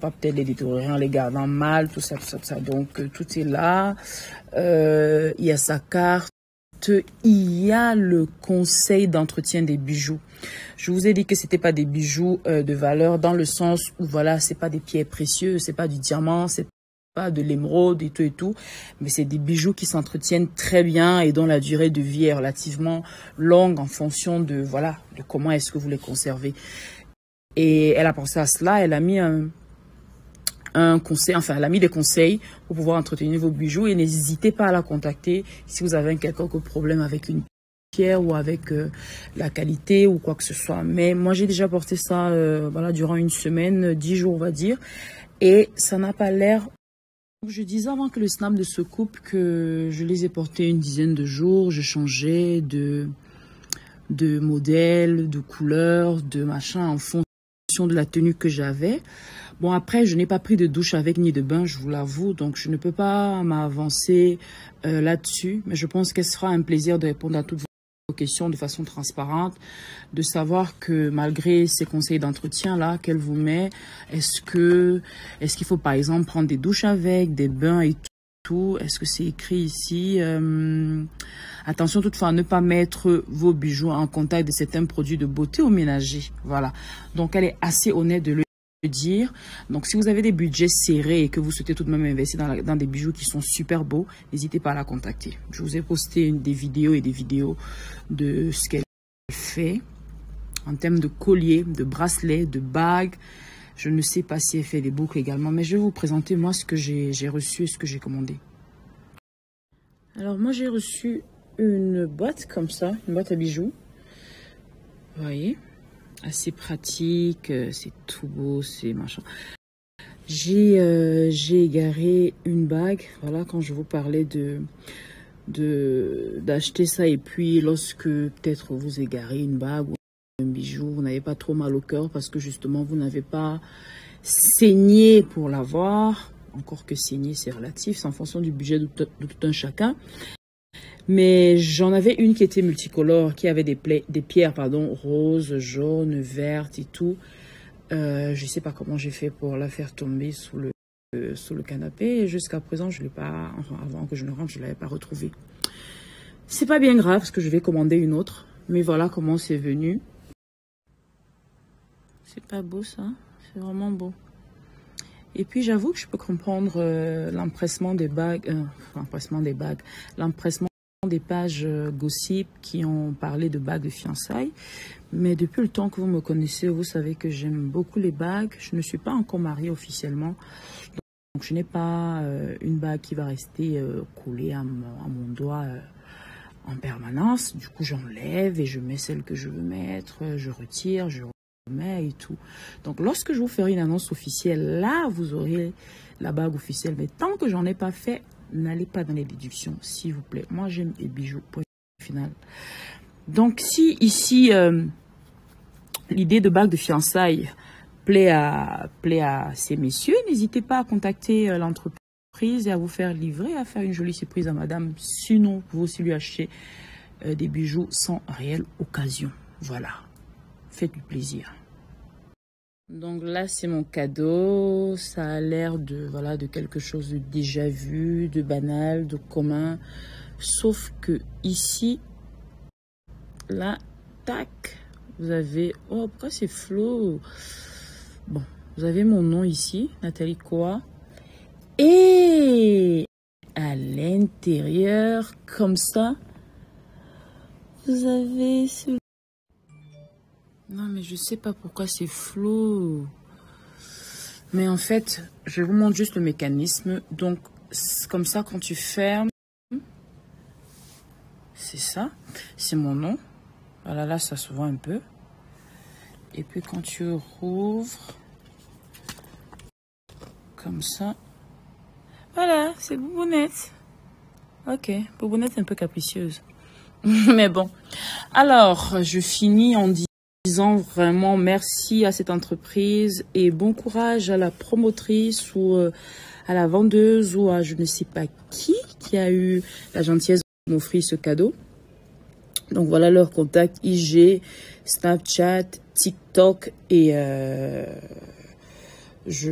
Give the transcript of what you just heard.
pas peut-être les détériorer en les gardant mal, tout ça, tout ça, tout ça. Donc, tout est là. Il y a sa carte. Il y a le conseil d'entretien des bijoux. Je vous ai dit que c'était pas des bijoux de valeur dans le sens où, voilà, c'est pas des pierres précieuses, c'est pas du diamant, c'est pas de l'émeraude et tout, mais c'est des bijoux qui s'entretiennent très bien et dont la durée de vie est relativement longue en fonction de, voilà, de comment est-ce que vous les conservez. Et elle a pensé à cela, elle a mis un conseil, enfin, elle a mis des conseils pour pouvoir entretenir vos bijoux et n'hésitez pas à la contacter si vous avez un quelconque problème avec une pierre ou avec la qualité ou quoi que ce soit. Mais moi, j'ai déjà porté ça, voilà, durant une semaine, 10 jours, on va dire, et ça n'a pas l'air. Je disais avant que le snap de se coupe que je les ai portés une dizaine de jours, je changeais de modèle, de couleur, de machin en fonction de la tenue que j'avais. Bon, après, je n'ai pas pris de douche avec ni de bain, je vous l'avoue, donc je ne peux pas m'avancer là-dessus. Mais je pense qu'elle sera un plaisir de répondre à toutes vos questions de façon transparente, de savoir que malgré ces conseils d'entretien-là qu'elle vous met, est-ce qu'il faut par exemple prendre des douches avec, des bains et tout? Est-ce que c'est écrit ici? Attention toutefois à ne pas mettre vos bijoux en contact de certains produits de beauté ou ménager. Voilà. Donc, elle est assez honnête de le dire. Donc, si vous avez des budgets serrés et que vous souhaitez tout de même investir dans des bijoux qui sont super beaux, n'hésitez pas à la contacter. Je vous ai posté des vidéos et des vidéos de ce qu'elle fait en termes de colliers, de bracelets, de bagues. Je ne sais pas si elle fait des boucles également, mais je vais vous présenter moi ce que j'ai reçu et ce que j'ai commandé. Alors, moi, j'ai reçu une boîte comme ça, une boîte à bijoux. Vous voyez, assez pratique, c'est tout beau, c'est machin. J'ai égaré une bague, voilà, quand je vous parlais d'acheter ça et puis lorsque peut-être vous égarez une bague ou un bijou, vous n'avez pas trop mal au cœur parce que justement vous n'avez pas saigné pour l'avoir. Encore que saigner c'est relatif, c'est en fonction du budget de tout un chacun. Mais j'en avais une qui était multicolore, qui avait des pierres, pardon, roses, jaunes, vertes et tout. Je sais pas comment j'ai fait pour la faire tomber sous le canapé. Jusqu'à présent, je l'ai pas, enfin, avant que je ne rentre, je l'avais pas retrouvée. C'est pas bien grave parce que je vais commander une autre. Mais voilà comment c'est venu. C'est pas beau ça? C'est vraiment beau. Et puis j'avoue que je peux comprendre l'empressement des bagues, l'empressement des pages gossip qui ont parlé de bagues de fiançailles. Mais depuis le temps que vous me connaissez, vous savez que j'aime beaucoup les bagues. Je ne suis pas encore mariée officiellement. Donc je n'ai pas une bague qui va rester collée à mon doigt en permanence. Du coup, j'enlève et je mets celle que je veux mettre. Je retire, je remets et tout. Donc lorsque je vous ferai une annonce officielle, là, vous aurez la bague officielle. Mais tant que j'en ai pas fait, n'allez pas dans les déductions, s'il vous plaît. Moi, j'aime les bijoux, point final. Donc, si ici, l'idée de bague de fiançailles plaît à ces messieurs, n'hésitez pas à contacter l'entreprise et à vous faire livrer, à faire une jolie surprise à madame. Sinon, vous aussi lui achetez des bijoux sans réelle occasion. Voilà. Faites du plaisir. Donc là, c'est mon cadeau. Ça a l'air de, voilà, de quelque chose de déjà vu, de banal, de commun. Sauf que ici, là, tac, vous avez... Oh, pourquoi c'est flou? Bon, vous avez mon nom ici, Nathalie Koa. Et à l'intérieur, comme ça, vous avez ce... Non, mais je sais pas pourquoi c'est flou. Mais en fait, je vous montre juste le mécanisme. Donc, comme ça, quand tu fermes, c'est ça. C'est mon nom. Voilà, là, ça se voit un peu. Et puis, quand tu rouvres, comme ça, voilà, c'est Boubounette. Ok, Boubounette un peu capricieuse. Mais bon. Alors, je finis en disant vraiment merci à cette entreprise et bon courage à la promotrice ou à la vendeuse ou à je ne sais pas qui a eu la gentillesse de m'offrir ce cadeau. Donc voilà leur contact IG, Snapchat, TikTok et je